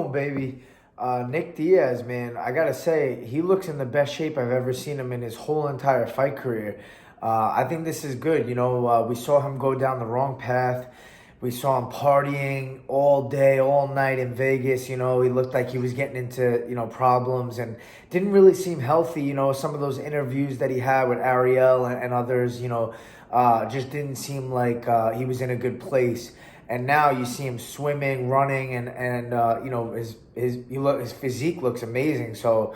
Boom, baby. Nick Diaz, man, I gotta say, he looks in the best shape I've ever seen him in his whole entire fight career. I think this is good. We saw him go down the wrong path. We saw him partying all day, all night in Vegas. He looked like he was getting into, problems and didn't really seem healthy. Some of those interviews that he had with Ariel and others, just didn't seem like he was in a good place. And now you see him swimming, running, and his physique looks amazing. So,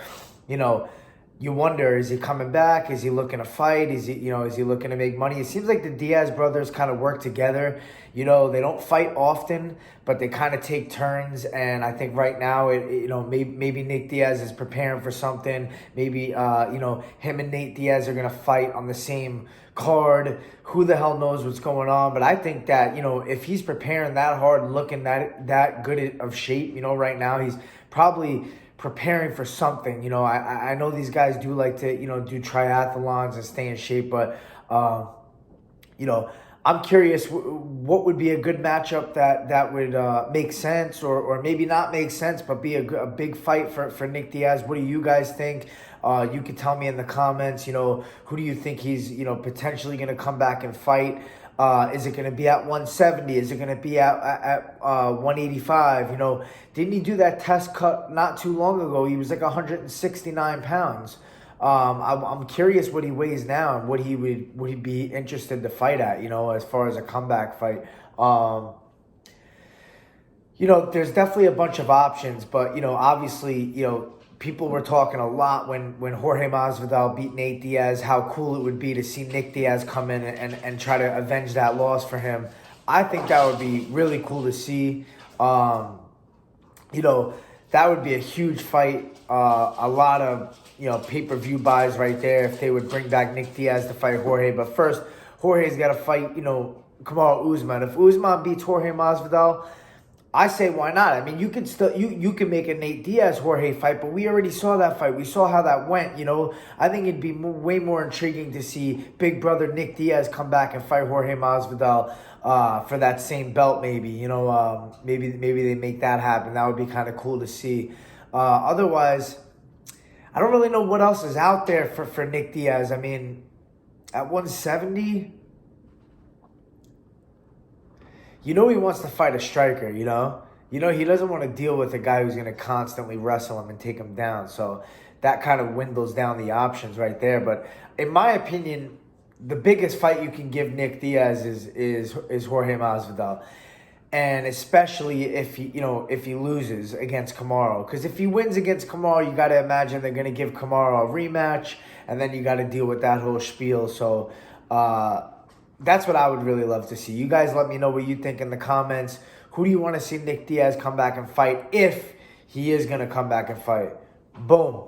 you wonder, is he coming back? Is he looking to fight? Is he looking to make money? It seems like the Diaz brothers kind of work together. They don't fight often, but they kind of take turns. And I think right now, maybe Nick Diaz is preparing for something. Maybe, him and Nate Diaz are going to fight on the same card. Who the hell knows what's going on? But I think that, if he's preparing that hard and looking that good of shape, right now, he's probably preparing for something. I know these guys do like to, do triathlons and stay in shape, but, I'm curious what would be a good matchup that would make sense or maybe not make sense, but be a big fight for Nick Diaz. What do you guys think? You can tell me in the comments, who do you think he's, potentially going to come back and fight? Is it going to be at 170? Is it going to be at 185? Didn't he do that test cut not too long ago? He was like 169 pounds. I'm curious what he weighs now and would he be interested to fight at, as far as a comeback fight. There's definitely a bunch of options, but, obviously, people were talking a lot when Jorge Masvidal beat Nate Diaz, how cool it would be to see Nick Diaz come in and try to avenge that loss for him. I think that would be really cool to see. That would be a huge fight. A lot of, pay-per-view buys right there if they would bring back Nick Diaz to fight Jorge. But first, Jorge's got to fight, Kamaru Usman. If Usman beats Jorge Masvidal, I say why not? I mean, you can still you can make a Nate Diaz Jorge fight, but we already saw that fight. We saw how that went. I think it'd be way more intriguing to see big brother Nick Diaz come back and fight Jorge Masvidal for that same belt. Maybe maybe they make that happen. That would be kind of cool to see. Otherwise, I don't really know what else is out there for Nick Diaz. I mean, at 170. He wants to fight a striker, he doesn't want to deal with a guy who's going to constantly wrestle him and take him down. So that kind of dwindles down the options right there. But in my opinion, the biggest fight you can give Nick Diaz is Jorge Masvidal. And especially if he loses against Kamaru. Because if he wins against Kamaru, you got to imagine they're going to give Kamaru a rematch. And then you got to deal with that whole spiel. So, that's what I would really love to see. You guys let me know what you think in the comments. Who do you want to see Nick Diaz come back and fight if he is going to come back and fight? Boom.